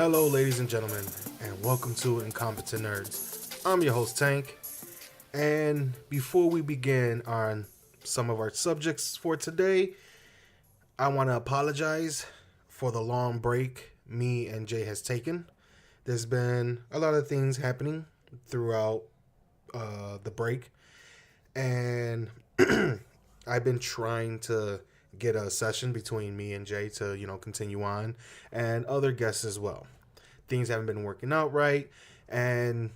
Hello, ladies and gentlemen, and welcome to Incompetent Nerds. I'm your host, Tank, and before we begin on some of our subjects for today, I want to apologize for the long break me and Jay has taken. There's been a lot of things happening throughout the break, and I've been trying to get a session between me and Jay to, continue on, and other guests as well. Things haven't been working out right, and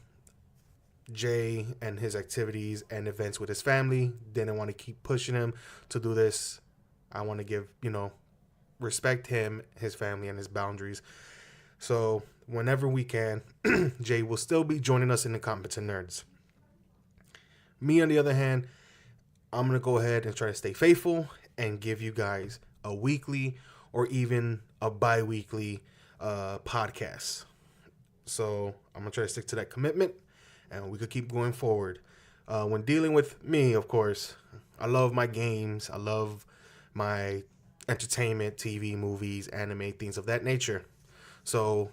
Jay and his activities and events with his family didn't want to keep pushing him to do this. I want to give, respect him, his family, and his boundaries. So whenever we can, Jay will still be joining us in the Competent Nerds. Me, on the other hand, I'm going to go ahead and try to stay faithful and give you guys a weekly or even a bi-weekly podcast. So I'm going to try to stick to that commitment, and we could keep going forward. When dealing with me, of course, I love my games. I love my entertainment, TV, movies, anime, things of that nature. So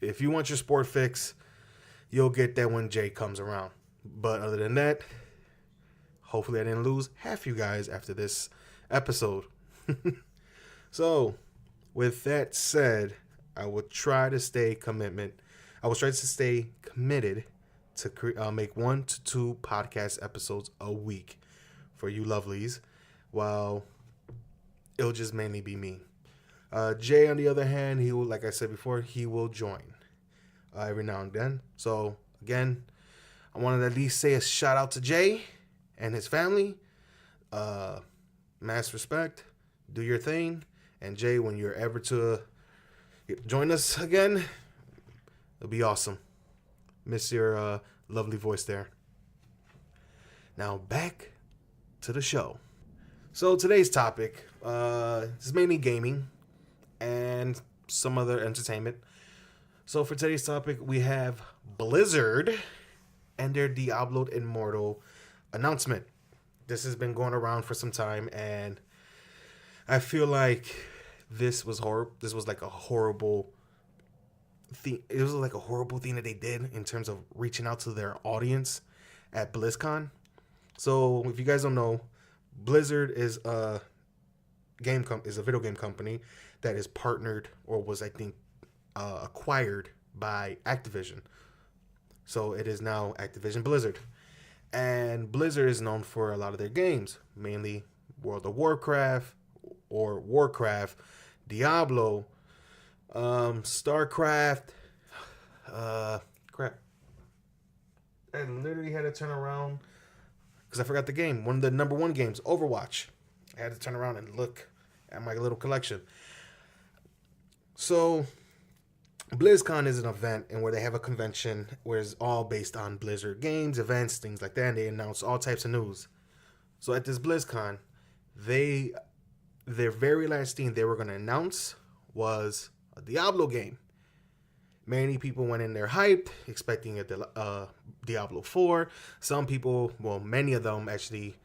if you want your sport fix, you'll get that when Jay comes around. But other than that, hopefully I didn't lose half you guys after this episode. So with that said, I will try to stay committed to make 1 to 2 podcast episodes a week for you lovelies, while it'll just mainly be me. Jay, on the other hand, he will, like I said before, he will join every now and then. So again, I wanted to at least say a shout out to Jay and his family. Mass respect. Do your thing. And Jay, when you're ever to join us again, it'll be awesome. Miss your lovely voice there. Now back to the show. So today's topic is mainly gaming and some other entertainment. So for today's topic, we have Blizzard and their Diablo Immortal announcement. This has been going around for some time, and I feel like this was horrible. This was like a horrible thing. It was like a horrible thing that they did in terms of reaching out to their audience at BlizzCon. So if you guys don't know, Blizzard is a video game company that is partnered, or was, I think, acquired by Activision. So it is now Activision Blizzard. And Blizzard is known for a lot of their games, mainly World of Warcraft or Warcraft, Diablo, StarCraft. Crap. I literally had to turn around because I forgot the game. One of the number one games, Overwatch. I had to turn around and look at my little collection. So BlizzCon is an event and where they have a convention where it's all based on Blizzard games, events, things like that, and they announce all types of news. So at this BlizzCon, their very last thing they were going to announce was a Diablo game. Many people went in there hyped, expecting a Diablo 4. Some people, well, many of them actually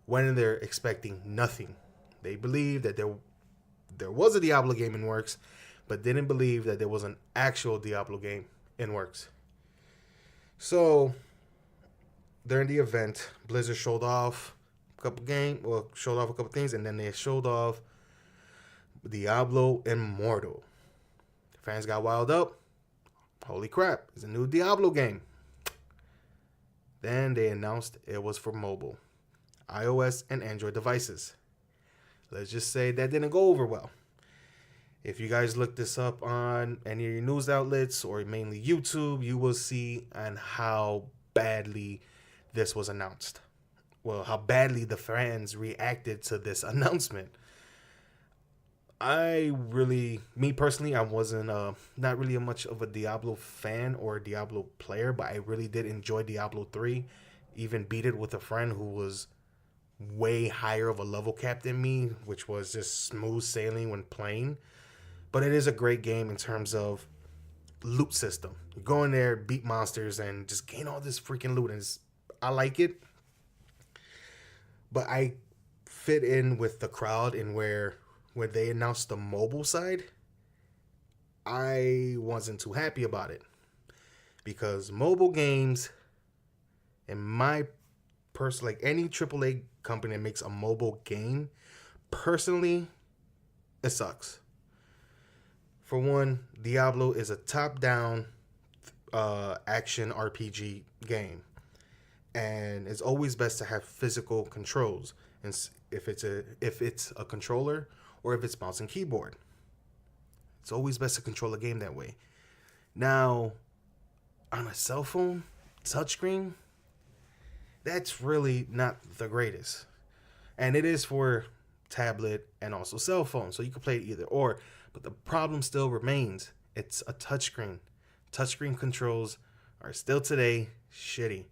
went in there expecting nothing. They believed that there was a Diablo game in works, but didn't believe that there was an actual Diablo game in works. So during the event, Blizzard showed off a couple things, and then they showed off Diablo Immortal. Fans got wild up. Holy crap, it's a new Diablo game. Then they announced it was for mobile, iOS and Android devices. Let's just say that didn't go over well. If you guys look this up on any of your news outlets or mainly YouTube, you will see on how badly this was announced. Well, how badly the fans reacted to this announcement. Me personally, I wasn't not really much of a Diablo fan or a Diablo player, but I really did enjoy Diablo 3. Even beat it with a friend who was way higher of a level cap than me, which was just smooth sailing when playing. But it is a great game in terms of loot system. You go in there, beat monsters, and just gain all this freaking loot. And I like it. But I fit in with the crowd in where they announced the mobile side, I wasn't too happy about it because mobile games, in my like any AAA company that makes a mobile game, personally, it sucks. For one, Diablo is a top-down action RPG game, and it's always best to have physical controls. And if it's a controller or if it's mouse and keyboard, it's always best to control a game that way. Now, on a cell phone, touchscreen, that's really not the greatest. And it is for tablet and also cell phone, so you can play it either or. But the problem still remains. It's a touchscreen. Touchscreen controls are still today shitty.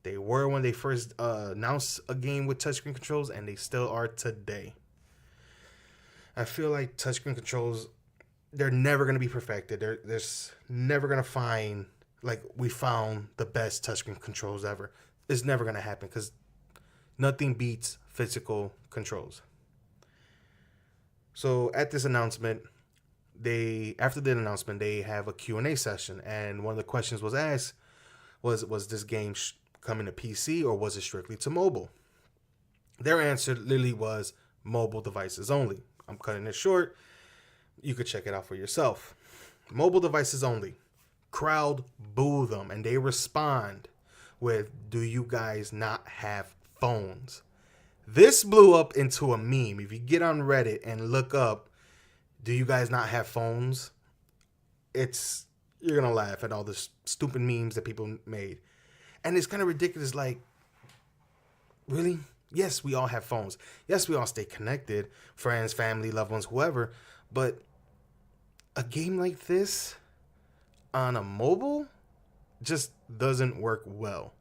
They were when they first announced a game with touchscreen controls, and they still are today. I feel like touchscreen controls, they're never going to be perfected. There's never going to find, like, we found the best touchscreen controls ever. It's never going to happen because nothing beats physical controls. So at this announcement, after the announcement, they have a Q&A session, and one of the questions was asked was this game coming to PC or was it strictly to mobile? Their answer literally was mobile devices only. I'm cutting it short. You could check it out for yourself. Mobile devices only. Crowd boo them, and they respond with, "Do you guys not have phones?" This blew up into a meme. If you get on Reddit and look up, "Do you guys not have phones?" You're gonna laugh at all the stupid memes that people made. And it's kind of ridiculous. Like, really? Yes, we all have phones. Yes, we all stay connected. Friends, family, loved ones, whoever. But a game like this on a mobile just doesn't work well.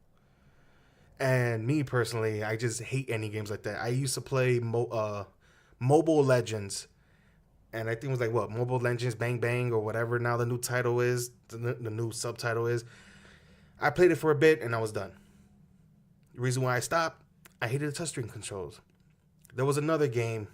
And me personally, I just hate any games like that. I used to play Mobile Legends. And I think it was like, Mobile Legends Bang Bang or whatever now the new title is. The new subtitle is. I played it for a bit and I was done. The reason why I stopped, I hated the touchscreen controls. There was another game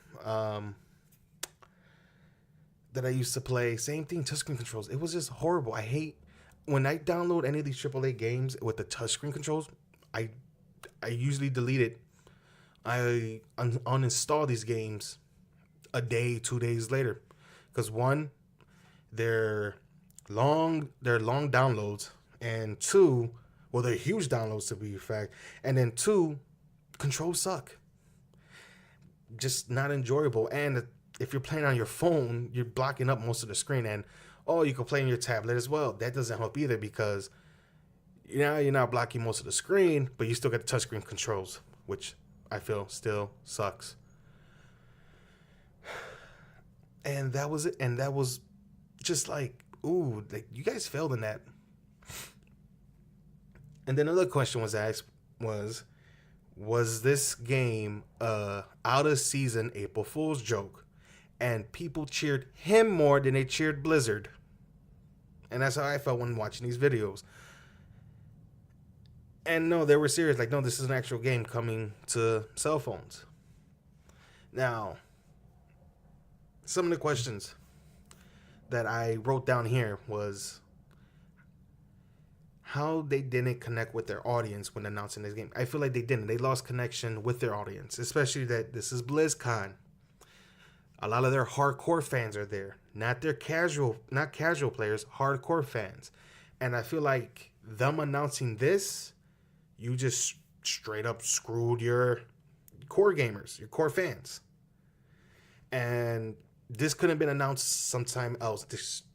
that I used to play. Same thing, touchscreen controls. It was just horrible. I hate when I download any of these AAA games with the touchscreen controls. I usually delete it. I uninstall these games a day, 2 days later, because one, they're long downloads, and two, they're huge downloads to be fact, and then two, controls suck. Just not enjoyable. And if you're playing on your phone, you're blocking up most of the screen, and you can play on your tablet as well. That doesn't help either because you're not blocking most of the screen, but you still get the touchscreen controls, which I feel still sucks. And that was it. And that was just like, ooh, like, you guys failed in that. And then another question was asked was this game a out of season April Fool's joke? And people cheered him more than they cheered Blizzard. And that's how I felt when watching these videos. And no, they were serious. Like, no, this is an actual game coming to cell phones. Now, some of the questions that I wrote down here was how they didn't connect with their audience when announcing this game. I feel like they didn't. They lost connection with their audience, especially that this is BlizzCon. A lot of their hardcore fans are there, not casual players, hardcore fans. And I feel like them announcing this, you just straight up screwed your core gamers, your core fans. And this couldn't have been announced sometime else.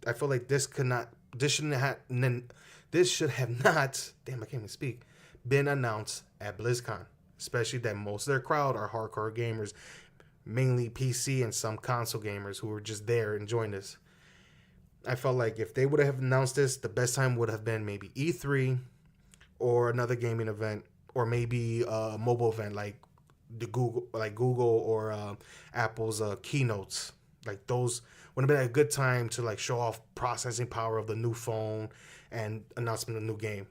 I feel like this should have not, damn, I can't even speak, been announced at BlizzCon. Especially that most of their crowd are hardcore gamers, mainly PC and some console gamers who were just there enjoying this. I felt like if they would have announced this, the best time would have been maybe E3 or another gaming event, or maybe a mobile event like Google or Apple's keynotes. Like, those would have been a good time to like show off processing power of the new phone and announcement of the new game.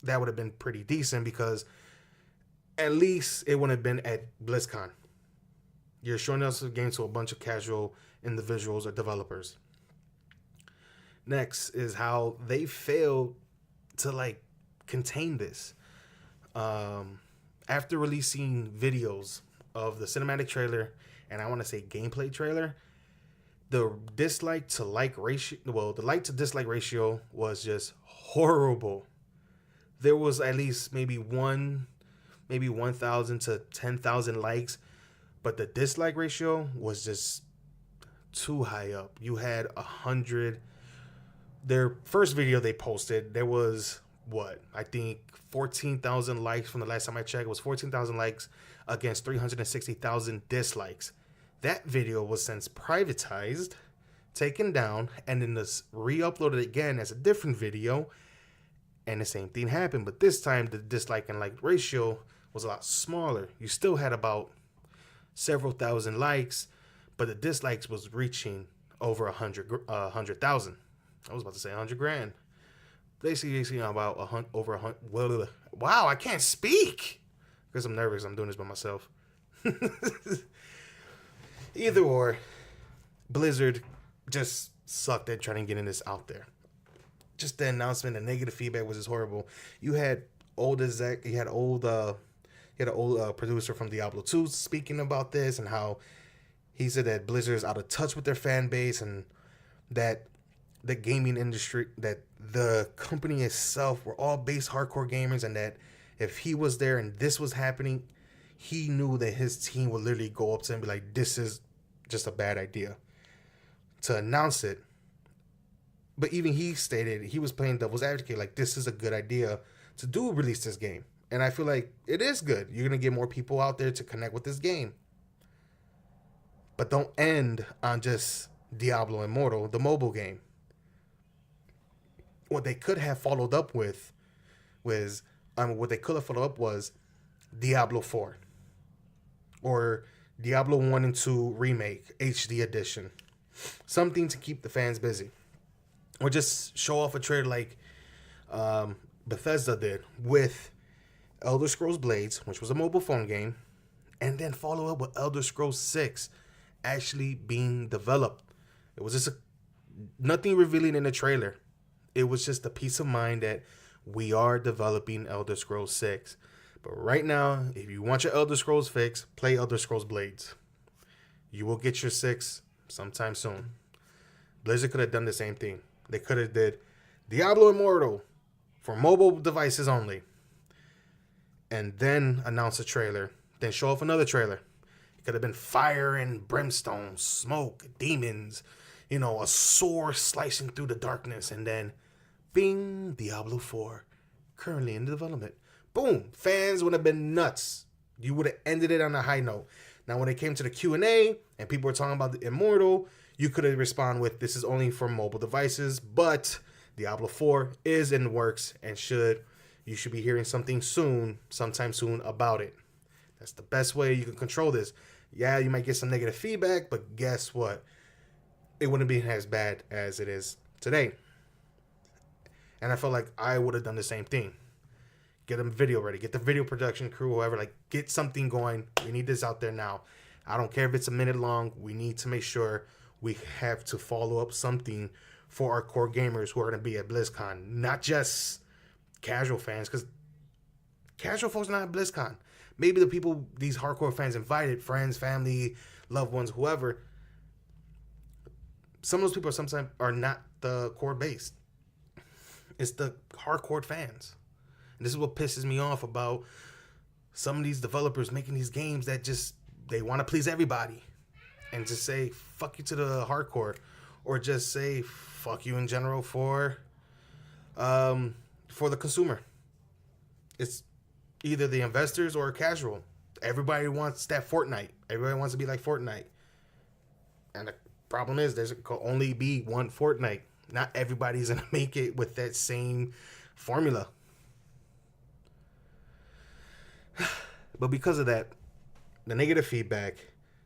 That would have been pretty decent because at least it wouldn't have been at BlizzCon. You're showing us a game to a bunch of casual individuals or developers. Next is how they failed to like contain this. After releasing videos of the cinematic trailer and I want to say gameplay trailer, the dislike to like ratio, well, the like to dislike ratio was just horrible. There was at least maybe 1,000 to 10,000 likes, but the dislike ratio was just too high up. You had 100. Their first video they posted, there was what I think 14,000 likes from the last time I checked. It was 14,000 likes against 360,000 dislikes. That video was since privatized, taken down, and then this re-uploaded again as a different video, and the same thing happened. But this time the dislike and like ratio was a lot smaller. You still had about several thousand likes, but the dislikes was reaching over 100,000. I was about to say 100 grand. Basically, about over 100. Wow, I can't speak because I'm nervous. I'm doing this by myself. Either or, Blizzard just sucked at trying to get this out there. Just the announcement, the negative feedback was just horrible. You had old exec, you had an old producer from Diablo 2 speaking about this and how he said that Blizzard is out of touch with their fan base and that the gaming industry, that the company itself were all base hardcore gamers, and that if he was there and this was happening, he knew that his team would literally go up to him and be like, this is just a bad idea to announce it. But even he stated he was playing devil's advocate, like this is a good idea to do release this game. And I feel like it is good. You're going to get more people out there to connect with this game. But don't end on just Diablo Immortal, the mobile game. What they could have followed up with was Diablo 4 or Diablo 1 and 2 Remake HD Edition. Something to keep the fans busy. Or just show off a trailer like Bethesda did with Elder Scrolls Blades, which was a mobile phone game, and then follow up with Elder Scrolls 6 actually being developed. It was just nothing revealing in the trailer. It was just a peace of mind that we are developing Elder Scrolls 6. But right now, if you want your Elder Scrolls fix, play Elder Scrolls Blades. You will get your 6 sometime soon. Blizzard could have done the same thing. They could have did Diablo Immortal for mobile devices only. And then announce a trailer. Then show off another trailer. It could have been fire and brimstone, smoke, demons, a sword slicing through the darkness. And then, bing, Diablo 4, currently in development. Boom, fans would have been nuts. You would have ended it on a high note. Now, when it came to the Q&A and people were talking about the Immortal, you could have responded with, this is only for mobile devices, but Diablo 4 is in the works and you should be hearing something sometime soon about it. That's the best way you can control this. Yeah, you might get some negative feedback, but guess what? It wouldn't be as bad as it is today. And I felt like I would have done the same thing. Get them video ready. Get the video production crew, whoever, get something going. We need this out there now. I don't care if it's a minute long. We need to make sure we have to follow up something for our core gamers who are going to be at BlizzCon. Not just casual fans, because casual folks are not at BlizzCon. Maybe the people, these hardcore fans invited, friends, family, loved ones, whoever. Some of those people sometimes are not the core base. It's the hardcore fans. And this is what pisses me off about some of these developers making these games that just, they want to please everybody. And just say, fuck you to the hardcore. Or just say, fuck you in general for the consumer. It's either the investors or casual. Everybody wants that Fortnite. Everybody wants to be like Fortnite. And the problem is, there can only be one Fortnite. Not everybody's going to make it with that same formula. But because of that, the negative feedback,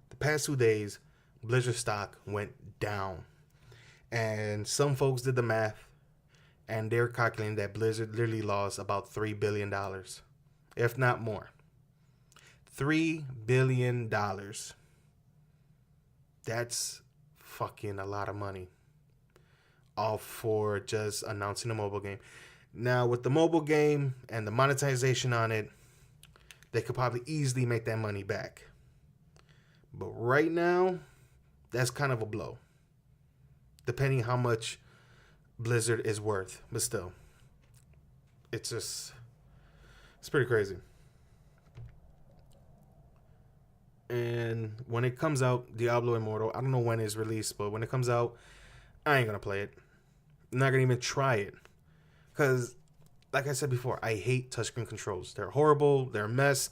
the past 2 days, Blizzard stock went down. And some folks did the math, and they're calculating that Blizzard literally lost about $3 billion, if not more. $3 billion. That's fucking a lot of money. all for just announcing a mobile game. Now, with the mobile game and the monetization on it, they could probably easily make that money back. But right now, that's kind of a blow, depending how much Blizzard is worth. But still, it's pretty crazy. And when it comes out, Diablo Immortal, I don't know when it's released, but when it comes out, I ain't gonna play it. I'm not gonna even try it. Because, like I said before, I hate touchscreen controls. They're horrible, they're a mess,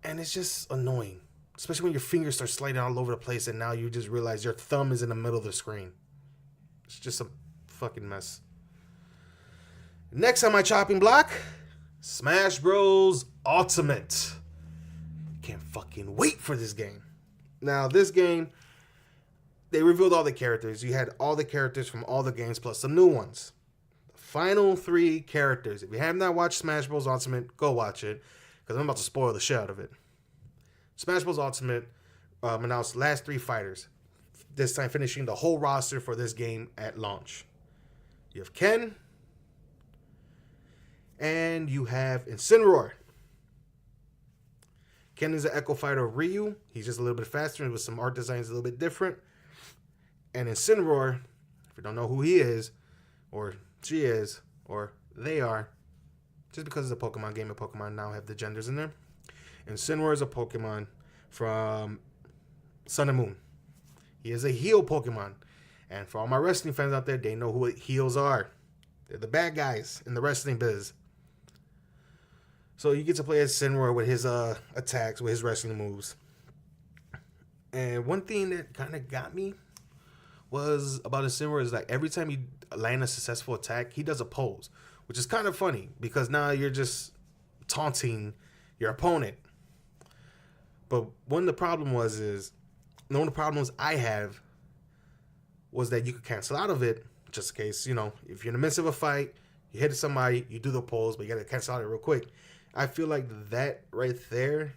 and it's just annoying. Especially when your fingers start sliding all over the place and now you just realize your thumb is in the middle of the screen. It's just a fucking mess. Next on my chopping block, Smash Bros. Ultimate. Can't fucking wait for this game. Now, this game, they revealed all the characters. You had all the characters from all the games plus some new ones. The final 3 characters. If you have not watched Smash Bros. Ultimate, go watch it, because I'm about to spoil the shit out of it. Smash Bros. Ultimate announced last 3 fighters. This time finishing the whole roster for this game at launch. You have Ken. And you have Incineroar. Ken is an Echo Fighter of Ryu. He's just a little bit faster and with some art designs a little bit different. And Incineroar, if you don't know who he is, or she is, or they are, just because it's a Pokemon game and Pokemon now have the genders in there. Incineroar is a Pokemon from Sun and Moon. He is a heal Pokemon. And for all my wrestling fans out there, they know who heals are. They're the bad guys in the wrestling biz. So you get to play as Incineroar with his attacks, with his wrestling moves. And one thing that kind of got me was about Incineroar is like every time you land a successful attack, he does a pose, which is kind of funny because now you're just taunting your opponent. But one of the problems I have was that you could cancel out of it just in case, if you're in the midst of a fight, you hit somebody, you do the pose, but you got to cancel out it real quick. I feel like that right there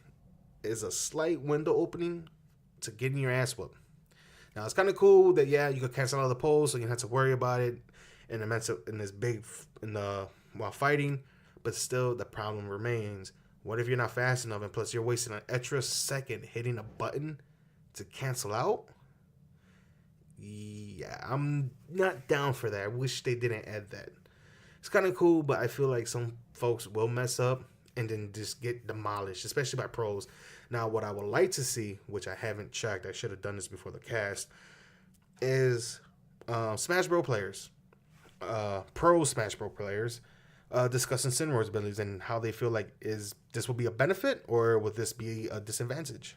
is a slight window opening to getting your ass whooped. Now, it's kind of cool that, you could cancel out of the pose, so you don't have to worry about it while fighting, but still the problem remains. What if you're not fast enough, and plus you're wasting an extra second hitting a button to cancel out? Yeah, I'm not down for that. I wish they didn't add that. It's kind of cool, but I feel like some folks will mess up and then just get demolished, especially by pros. Now, what I would like to see, which I haven't checked, I should have done this before the cast, is Smash Bros. Players, pro Smash Bros. Players, discussing Incineroar's abilities and how they feel like this will be a benefit or would this be a disadvantage.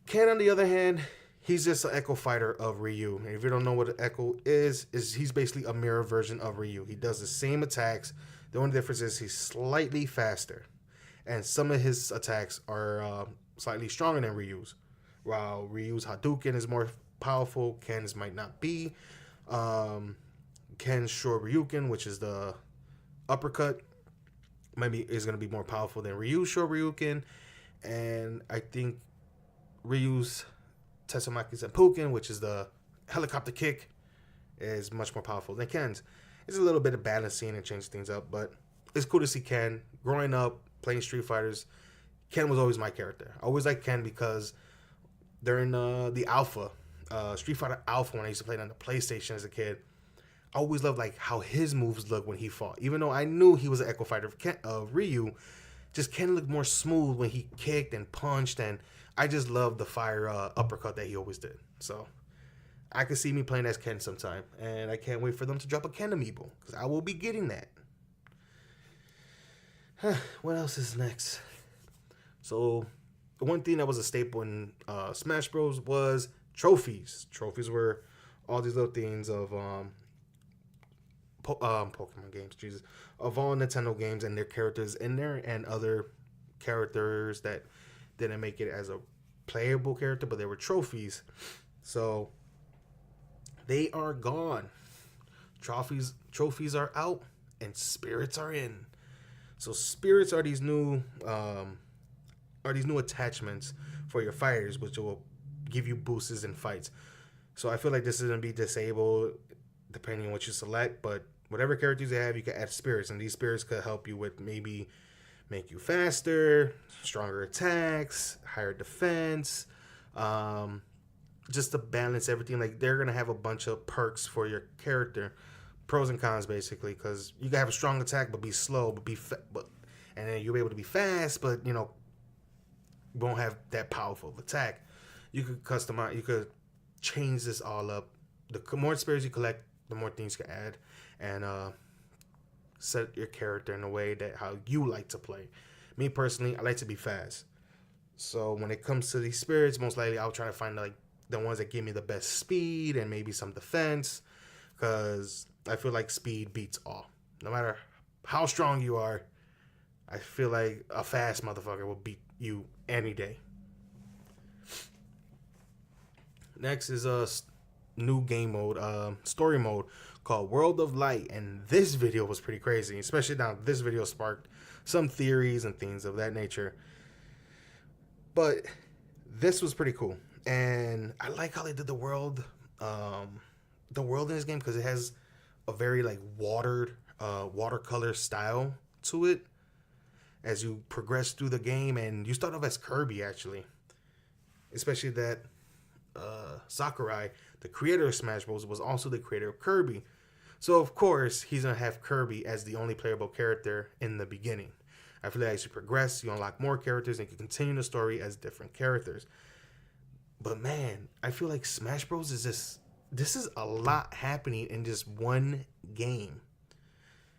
Ken, on the other hand, he's just an Echo Fighter of Ryu. And if you don't know what an Echo is he's basically a mirror version of Ryu. He does the same attacks. The only difference is he's slightly faster. And some of his attacks are slightly stronger than Ryu's. While Ryu's Hadouken is more powerful, Ken's might not be. Ken's Shoryuken, which is the uppercut, is going to be more powerful than Ryu's Shoryuken. And I think Ryu's Tetsumaki Senpuken, which is the helicopter kick, is much more powerful than Ken's. It's a little bit of balancing and changing things up, but it's cool to see Ken. Growing up, playing Street Fighters, Ken was always my character. I always liked Ken because during the Alpha, Street Fighter Alpha, when I used to play it on the PlayStation as a kid, I always loved how his moves looked when he fought. Even though I knew he was an Echo Fighter of Ryu, just Ken looked more smooth when he kicked and punched, and I just loved the fire uppercut that he always did. So I could see me playing as Ken sometime, and I can't wait for them to drop a Ken amiibo, because I will be getting that. What else is next? So the one thing that was a staple in Smash Bros. Was trophies. Trophies were all these little things of Pokemon games, of all Nintendo games and their characters in there, and other characters that didn't make it as a playable character, but they were trophies. So they are gone. Trophies are out, and spirits are in. So spirits are these new attachments for your fighters, which will give you boosts in fights. So I feel like this is gonna be disabled depending on what you select, but whatever characters you have, you can add spirits, and these spirits could help you with maybe make you faster, stronger attacks, higher defense, um, just to balance everything. Like they're gonna have a bunch of perks for your character, pros and cons basically, because you can have a strong attack but be slow, and then you'll be able to be fast, but won't have that powerful of attack. You could customize, you could change this all up. The more spirits you collect, the more things you can add, and set your character in a way that how you like to play. Me personally, I like to be fast. So when it comes to these spirits, most likely I'll try to find like the ones that give me the best speed and maybe some defense, because I feel like speed beats all. No matter how strong you are, I feel like a fast motherfucker will beat you any day. Next is a new game mode, story mode called World of Light, and this video was pretty crazy. Especially now, this video sparked some theories and things of that nature. But this was pretty cool, and I like how they did the world in this game, because it has a very like watercolor style to it as you progress through the game, and you start off as Kirby actually, especially that Sakurai, the creator of Smash Bros, was also the creator of Kirby. So of course he's gonna have Kirby as the only playable character in the beginning. I feel like as you progress, you unlock more characters and you can continue the story as different characters. But man, I feel like Smash Bros is this is a lot happening in just one game.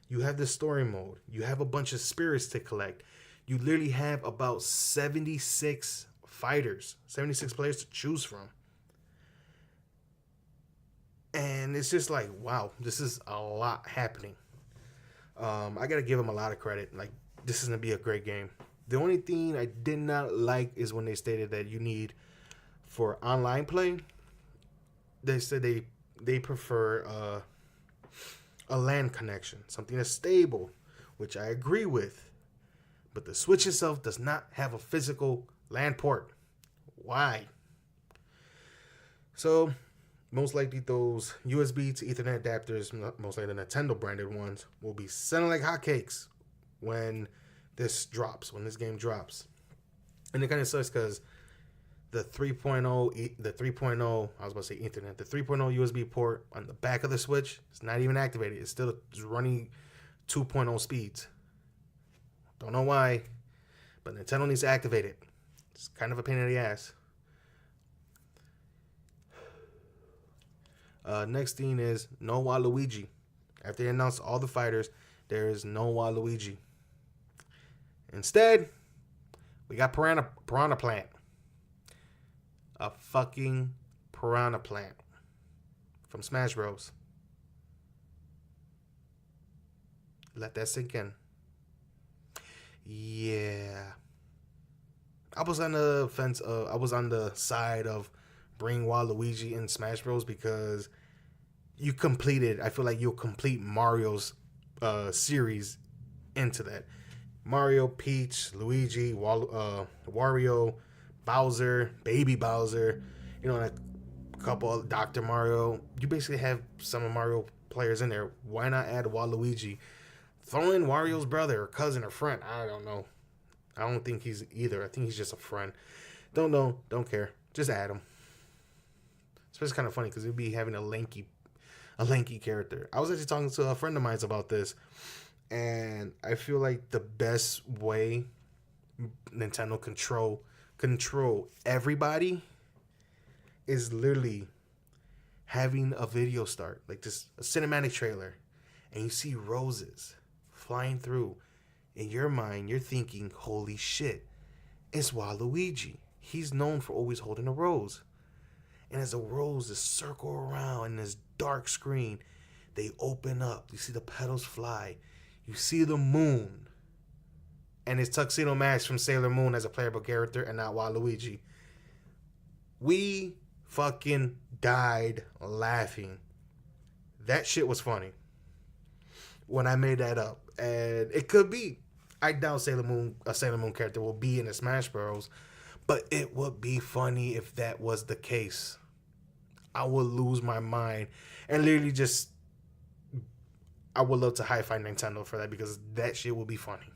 You have the story mode. You have a bunch of spirits to collect. You literally have about 76 fighters, 76 players to choose from. And it's just like, wow, this is a lot happening. I gotta give them a lot of credit. Like, this is gonna be a great game. The only thing I did not like is when they stated that you need, for online play, they said they prefer a LAN connection, something that's stable, which I agree with. But the Switch itself does not have a physical LAN port. Why? So most likely those USB to Ethernet adapters, most likely the Nintendo branded ones, will be selling like hotcakes when this game drops. And it kind of sucks because the 3.0, I was about to say Ethernet, the 3.0 USB port on the back of the Switch is not even activated. It's still running 2.0 speeds. Don't know why, but Nintendo needs to activate it. It's kind of a pain in the ass. Next thing is no Waluigi. After they announced all the fighters, there is no Waluigi. Instead, we got Piranha Plant. A fucking Piranha Plant from Smash Bros. Let that sink in. Yeah. I was on the fence. I was on the side of bring Waluigi in Smash Bros. Because I feel like you'll complete Mario's series into that. Mario, Peach, Luigi, Wario, Bowser, Baby Bowser, and a couple of Dr. Mario. You basically have some of Mario players in there. Why not add Waluigi? Throw in Wario's brother or cousin or friend. I don't know. I don't think he's either. I think he's just a friend. Don't know. Don't care. Just add him. So it's kind of funny because it'd be having a lanky character. I was actually talking to a friend of mine about this, and I feel like the best way Nintendo control everybody is literally having a video start, like just a cinematic trailer, and you see roses flying through. In your mind, you're thinking, holy shit, it's Waluigi. He's known for always holding a rose. And as the roses circle around in this dark screen, they open up. You see the petals fly. You see the moon. And it's Tuxedo Mask from Sailor Moon as a playable character and not Waluigi. We fucking died laughing. That shit was funny when I made that up. And it could be. I doubt a Sailor Moon character will be in the Smash Bros. But it would be funny if that was the case. I would lose my mind and literally just. I would love to high five Nintendo for that because that shit will be funny.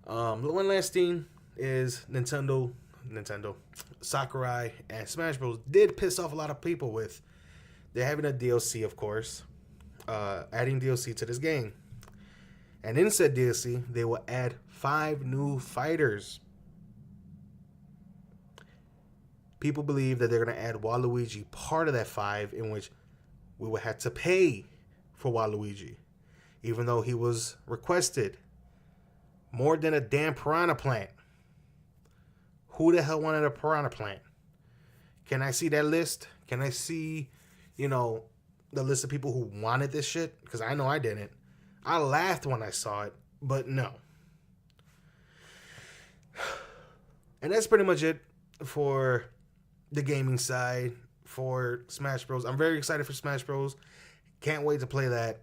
One last thing is Nintendo, Sakurai, and Smash Bros. Did piss off a lot of people with they're having a DLC, of course, adding DLC to this game. And in said DLC, they will add 5 new fighters. People believe that they're going to add Waluigi part of that 5, in which we would have to pay for Waluigi, even though he was requested more than a damn piranha plant. Who the hell wanted a piranha plant? Can I see that list? Can I see, the list of people who wanted this shit? Because I know I didn't. I laughed when I saw it, but no. And that's pretty much it for the gaming side for Smash Bros. I'm very excited for Smash Bros. Can't wait to play that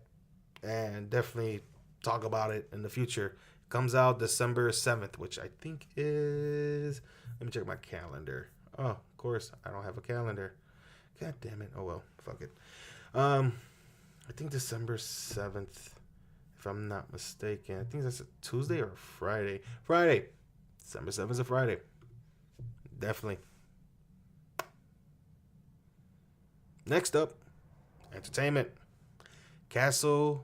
and definitely talk about it in the future. Comes out December 7th, which I think is... Let me check my calendar. Oh, of course, I don't have a calendar. God damn it. Oh, well, fuck it. I think December 7th, if I'm not mistaken. I think that's a Tuesday or a Friday. Friday. December 7th is a Friday. Definitely. Next up, entertainment. Castlevania.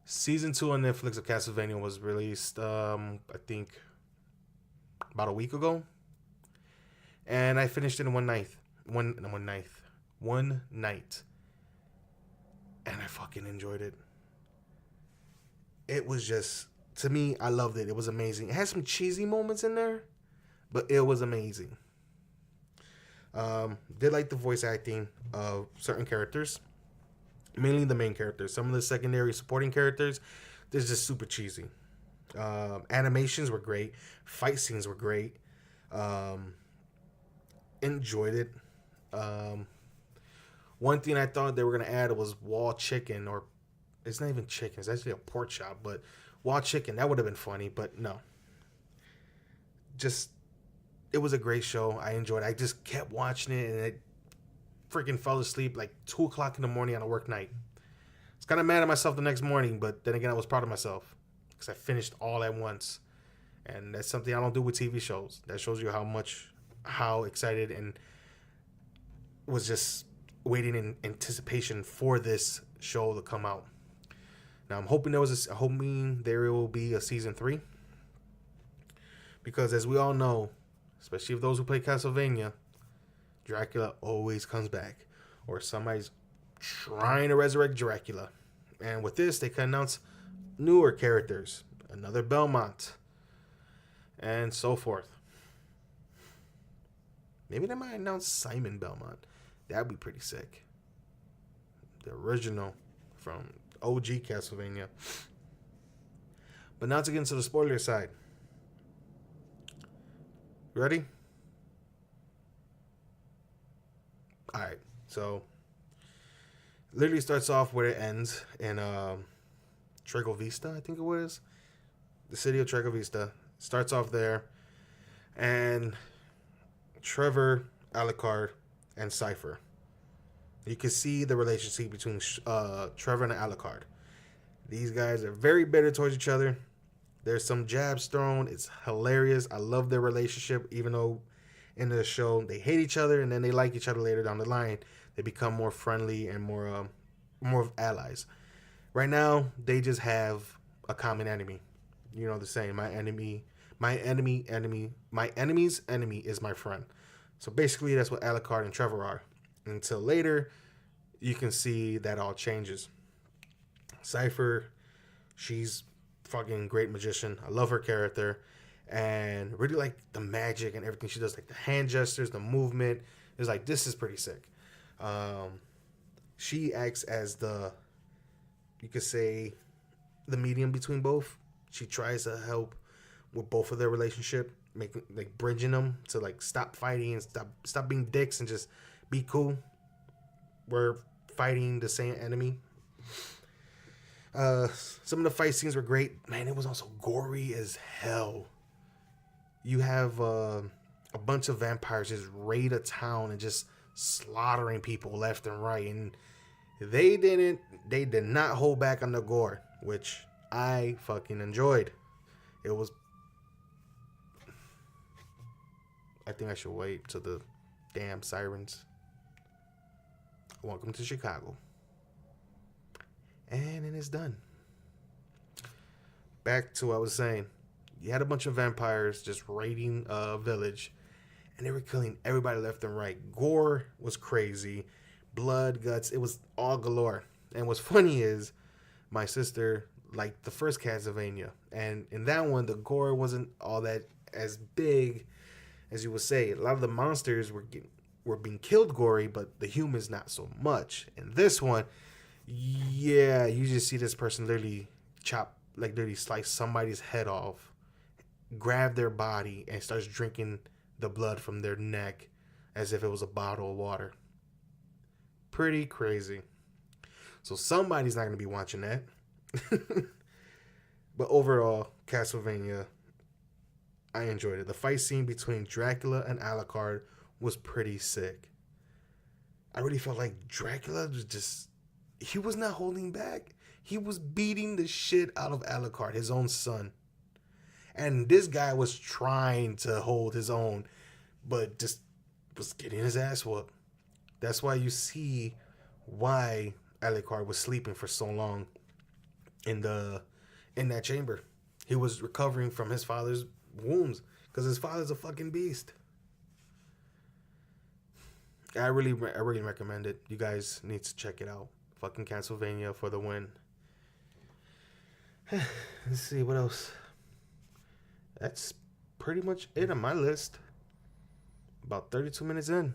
Season 2 on Netflix of Castlevania was released, I think, about a week ago. And I finished it in one night. One night. And I fucking enjoyed it. It was just, to me, I loved it. It was amazing. It had some cheesy moments in there, but it was amazing. Did like the voice acting of certain characters. Mainly the main characters. Some of the secondary supporting characters, they're just super cheesy. Animations were great. Fight scenes were great. Enjoyed it. One thing I thought they were going to add was wall chicken, or it's not even chicken. It's actually a pork chop, but wall chicken, that would have been funny, but no. Just, it was a great show. I enjoyed it. I just kept watching it, and it freaking fell asleep like 2 o'clock in the morning on a work night. I was kind of mad at myself the next morning, but then again, I was proud of myself because I finished all at once. And that's something I don't do with TV shows. That shows you how excited and was just waiting in anticipation for this show to come out. Now I'm hoping there will be a season 3, because as we all know, especially if those who play Castlevania, Dracula always comes back, or somebody's trying to resurrect Dracula. And with this, they can announce newer characters, another Belmont, and so forth. Maybe they might announce Simon Belmont. That'd be pretty sick. The original from OG Castlevania. But now to get into the spoiler side. You ready? Alright, so literally starts off where it ends in Trego Vista, I think it was. The city of Trego Vista. Starts off there. And Trevor, Alucard, and Cypher. You can see the relationship between Trevor and Alucard. These guys are very bitter towards each other. There's some jabs thrown. It's hilarious. I love their relationship, even though in the show they hate each other and then they like each other later down the line. They become more friendly and more of allies. Right now, they just have a common enemy. You know the saying, my enemy's enemy is my friend. So basically, that's what Alucard and Trevor are. Until later, you can see that all changes. Cypher, she's fucking great magician. I love her character. And really like the magic and everything she does. Like the hand gestures, the movement. It's like, this is pretty sick. She acts as you could say, the medium between both. She tries to help with both of their relationship, making like bridging them to like stop fighting and stop being dicks and just be cool. We're fighting the same enemy. Some of the fight scenes were great. Man, it was also gory as hell. You have a bunch of vampires just raid a town and just slaughtering people left and right. And they did not hold back on the gore, which I fucking enjoyed. It was, I think I should wait till the damn sirens. Welcome to Chicago. And it is done. Back to what I was saying. You had a bunch of vampires just raiding a village, and they were killing everybody left and right. Gore was crazy. Blood, guts, it was all galore. And what's funny is my sister liked the first Castlevania. And in that one, the gore wasn't all that as big as you would say. A lot of the monsters were being killed gory, but the humans not so much. In this one, yeah, you just see this person literally literally slice somebody's head off, grab their body, and starts drinking the blood from their neck as if it was a bottle of water. Pretty crazy. So somebody's not going to be watching that. But overall, Castlevania, I enjoyed it. The fight scene between Dracula and Alucard was pretty sick. I really felt like Dracula was just, he was not holding back. He was beating the shit out of Alucard, his own son. And this guy was trying to hold his own, but just was getting his ass whooped. That's why you see why Alucard was sleeping for so long in that chamber. He was recovering from his father's wounds because his father's a fucking beast. I really recommend it. You guys need to check it out. Fucking Castlevania for the win. Let's see what else. That's pretty much it on my list. About 32 minutes in.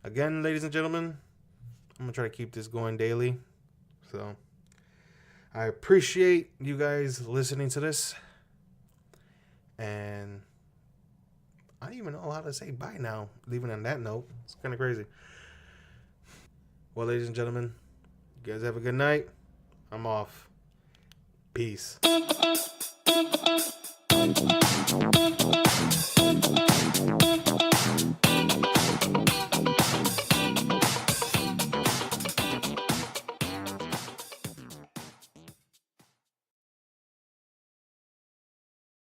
Again, ladies and gentlemen, I'm going to try to keep this going daily. So, I appreciate you guys listening to this. And I don't even know how to say bye now. Leaving on that note. It's kind of crazy. Well, ladies and gentlemen, you guys have a good night. I'm off. Peace.